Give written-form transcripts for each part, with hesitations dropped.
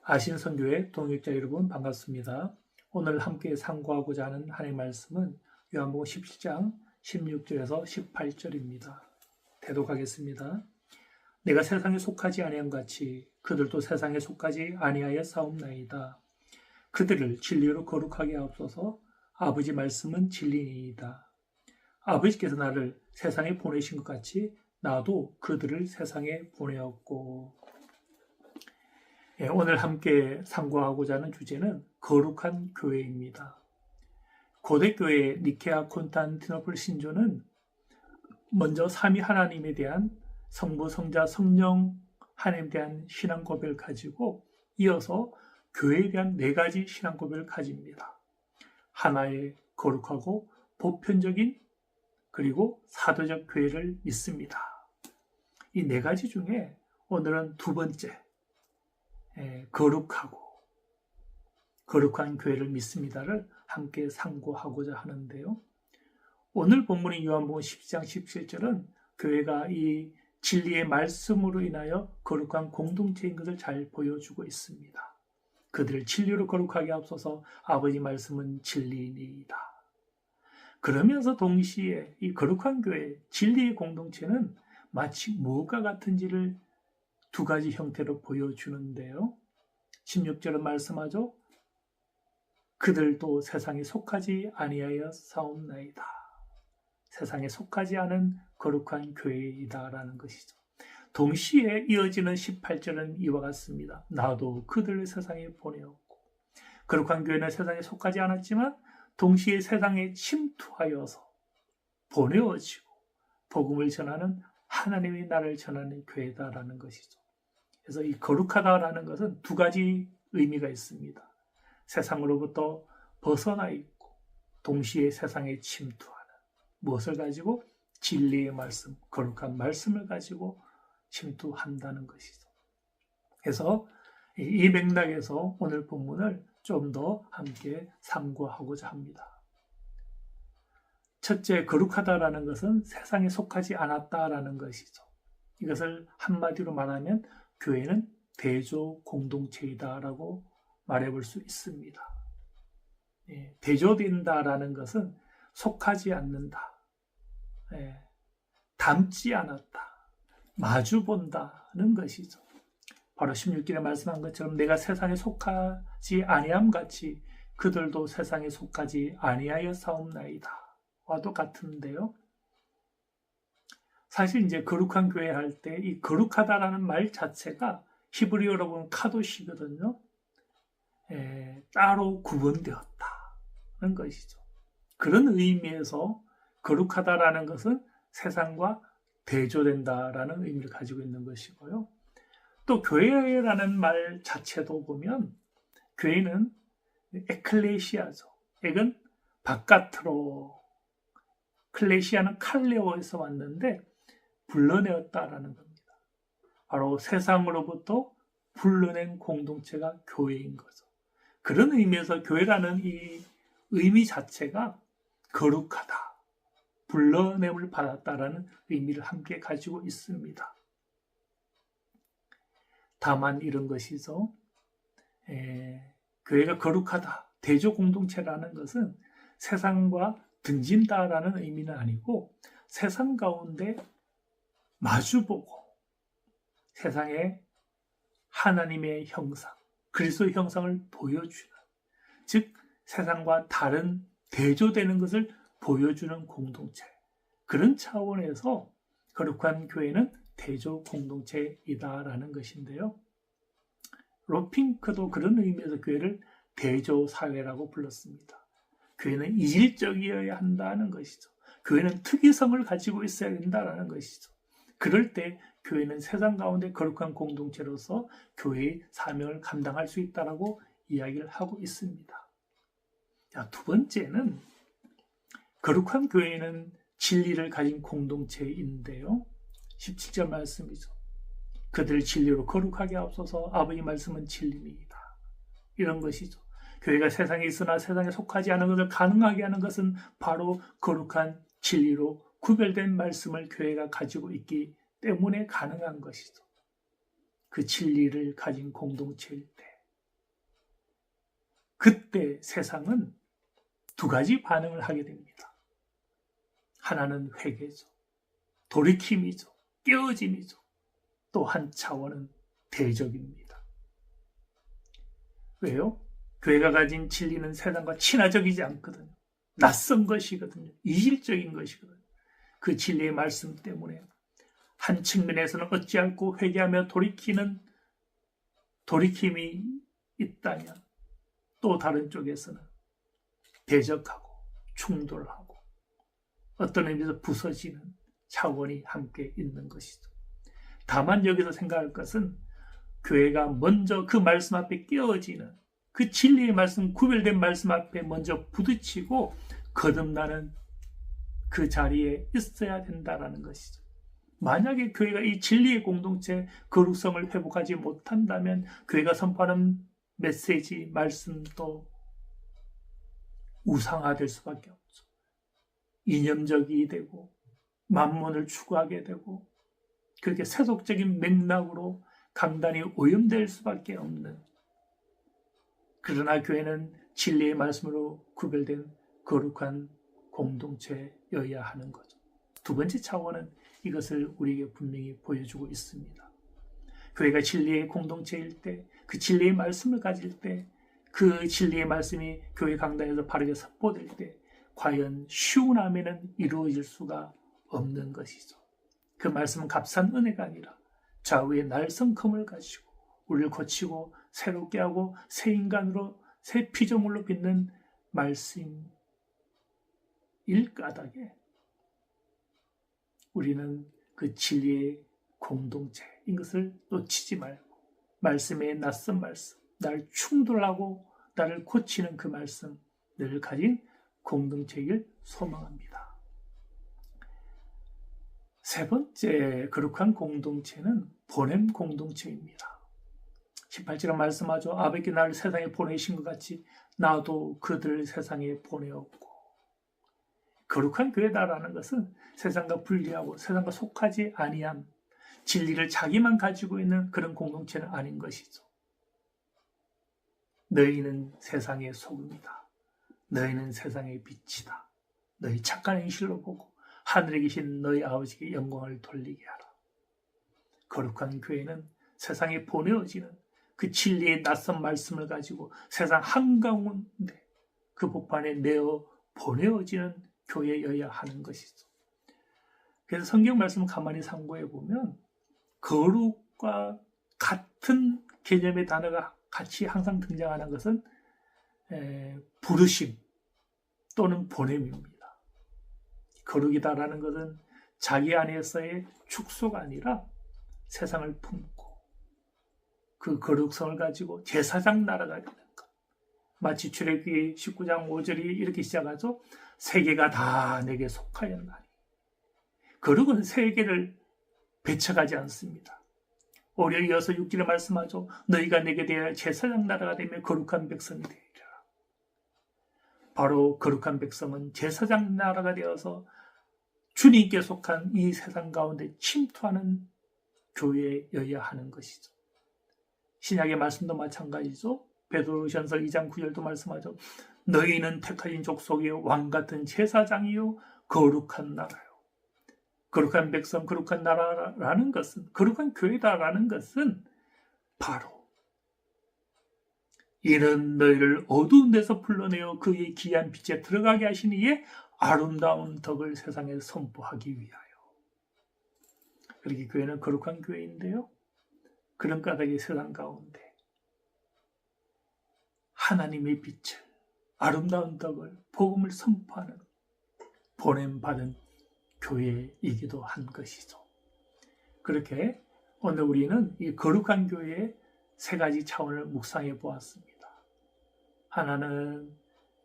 아신선교회 동역자 여러분 반갑습니다. 오늘 함께 상고하고자 하는 하나님의 말씀은 요한복음 17장 16절에서 18절입니다. 대독하겠습니다. 내가 세상에 속하지 아니함 같이 그들도 세상에 속하지 아니하여 싸움나이다. 그들을 진리로 거룩하게 하옵소서. 아버지 말씀은 진리니이다. 아버지께서 나를 세상에 보내신 것 같이 나도 그들을 세상에 보내었고. 오늘 함께 상고하고자 하는 주제는 거룩한 교회입니다. 고대 교회 니케아 콘스탄티노플 신조는 먼저 삼위 하나님에 대한 성부, 성자, 성령 하나님에 대한 신앙 고백을 가지고 이어서 교회에 대한 네 가지 신앙 고백을 가집니다. 하나의 거룩하고 보편적인 그리고 사도적 교회를 믿습니다. 이 네 가지 중에 오늘은 두 번째 거룩한 교회를 믿습니다를 함께 상고하고자 하는데요. 오늘 본문인 요한복음 12장 17절은 교회가 이 진리의 말씀으로 인하여 거룩한 공동체인 것을 잘 보여주고 있습니다. 그들을 진리로 거룩하게 하옵소서. 아버지 말씀은 진리니이다. 그러면서 동시에 이 거룩한 교회, 진리의 공동체는 마치 무엇과 같은지를 두 가지 형태로 보여주는데요. 16절은 말씀하죠. 그들도 세상에 속하지 아니하여 싸움나이다. 세상에 속하지 않은 거룩한 교회이다라는 것이죠. 동시에 이어지는 18절은 이와 같습니다. 나도 그들을 세상에 보내었고. 거룩한 교회는 세상에 속하지 않았지만 동시에 세상에 침투하여서 보내어지고 복음을 전하는 하나님의 나라를 전하는 교회다라는 것이죠. 그래서 이 거룩하다라는 것은 두 가지 의미가 있습니다. 세상으로부터 벗어나 있고 동시에 세상에 침투하는 무엇을 가지고? 진리의 말씀, 거룩한 말씀을 가지고 침투한다는 것이죠. 그래서 이 맥락에서 오늘 본문을 좀 더 함께 상고하고자 합니다. 첫째, 거룩하다라는 것은 세상에 속하지 않았다라는 것이죠. 이것을 한마디로 말하면 교회는 대조 공동체이다라고 말해볼 수 있습니다. 대조된다라는 것은 속하지 않는다, 닮지 않았다, 마주본다는 것이죠. 바로 16절에 말씀한 것처럼 내가 세상에 속하지 아니함 같이 그들도 세상에 속하지 아니하여 싸움나이다 와도 같은데요. 사실 이제 거룩한 교회 할 때 이 거룩하다라는 말 자체가 히브리어로 보면 카도시거든요. 따로 구분되었다는 것이죠. 그런 의미에서 거룩하다라는 것은 세상과 대조된다라는 의미를 가지고 있는 것이고요. 또 교회라는 말 자체도 보면 교회는 에클레시아죠. 액은 바깥으로, 클레시아는 칼레오에서 왔는데 불러내었다라는 겁니다. 바로 세상으로부터 불러낸 공동체가 교회인 거죠. 그런 의미에서 교회라는 이 의미 자체가 거룩하다, 불러냄을 받았다라는 의미를 함께 가지고 있습니다. 다만 이런 것이죠. 교회가 거룩하다, 대조 공동체라는 것은 세상과 등진다라는 의미는 아니고 세상 가운데 마주보고 세상에 하나님의 형상, 그리스도의 형상을 보여주는, 즉 세상과 다른 대조되는 것을 보여주는 공동체, 그런 차원에서 거룩한 교회는 대조 공동체이다라는 것인데요. 로핑크도 그런 의미에서 교회를 대조 사회라고 불렀습니다. 교회는 이질적이어야 한다는 것이죠. 교회는 특이성을 가지고 있어야 된다는 것이죠. 그럴 때 교회는 세상 가운데 거룩한 공동체로서 교회의 사명을 감당할 수 있다라고 이야기를 하고 있습니다. 자, 두 번째는 거룩한 교회는 진리를 가진 공동체인데요. 17절 말씀이죠. 그들을 진리로 거룩하게 하옵소서. 아버지 말씀은 진리입니다. 이런 것이죠. 교회가 세상에 있으나 세상에 속하지 않은 것을 가능하게 하는 것은 바로 거룩한 진리로 구별된 말씀을 교회가 가지고 있기 때문에 가능한 것이죠. 그 진리를 가진 공동체일 때, 그때 세상은 두 가지 반응을 하게 됩니다. 하나는 회개죠. 돌이킴이죠. 깨어짐이죠. 또 한 차원은 대적입니다. 왜요? 교회가 가진 진리는 세상과 친화적이지 않거든요. 낯선 것이거든요. 이질적인 것이거든요. 그 진리의 말씀 때문에 한 측면에서는 어찌할꼬 회개하며 돌이킴이 있다면, 또 다른 쪽에서는 대적하고 충돌하고 어떤 의미에서 부서지는 차원이 함께 있는 것이죠. 다만 여기서 생각할 것은 교회가 먼저 그 말씀 앞에 깨어지는, 그 진리의 말씀, 구별된 말씀 앞에 먼저 부딪히고 거듭나는 그 자리에 있어야 된다는 것이죠. 만약에 교회가 이 진리의 공동체, 거룩성을 회복하지 못한다면 교회가 선포하는 메시지, 말씀도 우상화될 수밖에 없죠. 이념적이 되고 만몬을 추구하게 되고 그렇게 세속적인 맥락으로 강단이 오염될 수밖에 없는, 그러나 교회는 진리의 말씀으로 구별된 거룩한 공동체여야 하는 거죠. 두 번째 차원은 이것을 우리에게 분명히 보여주고 있습니다. 교회가 진리의 공동체일 때, 그 진리의 말씀을 가질 때, 그 진리의 말씀이 교회 강단에서 바르게 선포될 때 과연 쉬운 아멘은 이루어질 수가 없는 것이죠. 그 말씀은 값싼 은혜가 아니라 좌우의 날성컴을 가지고 우리를 고치고 새롭게 하고 새 인간으로, 새 피조물로 빚는 말씀일 까닭에 우리는 그 진리의 공동체인 것을 놓치지 말고, 말씀의 낯선 말씀, 나를 충돌하고 나를 고치는 그 말씀 늘 가진 공동체이길 소망합니다. 세 번째 거룩한 공동체는 보냄 공동체입니다. 18절에 말씀하죠. 아버지께 나를 세상에 보내신 것 같이 나도 그들을 세상에 보내었고. 거룩한 교회다라는 것은 세상과 분리하고 세상과 속하지 아니한, 진리를 자기만 가지고 있는 그런 공동체는 아닌 것이죠. 너희는 세상의 소금이다. 너희는 세상의 빛이다. 너희 착한 행실로 보고 하늘에 계신 너희 아버지께 영광을 돌리게 하라. 거룩한 교회는 세상에 보내어지는 그 진리의 낯선 말씀을 가지고 세상 한가운데 그 복판에 내어 보내어지는 교회여야 하는 것이죠. 그래서 성경 말씀을 가만히 상고해 보면 거룩과 같은 개념의 단어가 같이 항상 등장하는 것은 부르심 또는 보냄입니다. 거룩이다라는 것은 자기 안에서의 축소가 아니라 세상을 품고 그 거룩성을 가지고 제사장 나라가 되는 것. 마치 출애굽기 19장 5절이 이렇게 시작하죠. 세계가 다 내게 속하였나니. 거룩은 세계를 배척하지 않습니다. 오히려 이어서 6절에 말씀하죠. 너희가 내게 대하여 제사장 나라가 되며 거룩한 백성이 되리라. 바로 거룩한 백성은 제사장 나라가 되어서 주님께 속한 이 세상 가운데 침투하는 교회여야 하는 것이죠. 신약의 말씀도 마찬가지죠. 베드로전서 2장 9절도 말씀하죠. 너희는 택하신 족속이요 왕같은 제사장이요 거룩한 나라요. 거룩한 백성, 거룩한 나라라는 것은, 거룩한 교회다라는 것은 바로 이는 너희를 어두운 데서 불러내어 그의 귀한 빛에 들어가게 하신 이의 아름다운 덕을 세상에 선포하기 위하여. 그렇게 교회는 거룩한 교회인데요. 그런 까닭의 세상 가운데 하나님의 빛을, 아름다운 덕을, 복음을 선포하는 보냄받은 교회이기도 한 것이죠. 그렇게 오늘 우리는 이 거룩한 교회의 세 가지 차원을 묵상해 보았습니다. 하나는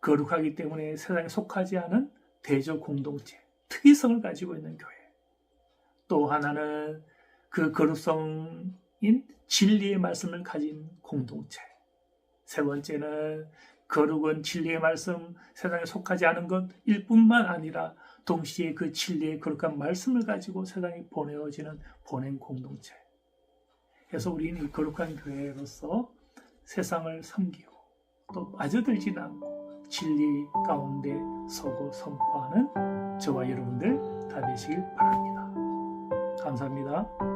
거룩하기 때문에 세상에 속하지 않은 대적 공동체, 특이성을 가지고 있는 교회. 또 하나는 그 거룩성 진리의 말씀을 가진 공동체. 세 번째는 거룩은 진리의 말씀, 세상에 속하지 않은 것일 뿐만 아니라 동시에 그 진리의 거룩한 말씀을 가지고 세상에 보내어지는 보냄 공동체. 그래서 우리는 이 거룩한 교회로서 세상을 섬기고 또 빠져들지는 않고 진리 가운데 서고 선포하는 저와 여러분들 다 되시길 바랍니다. 감사합니다.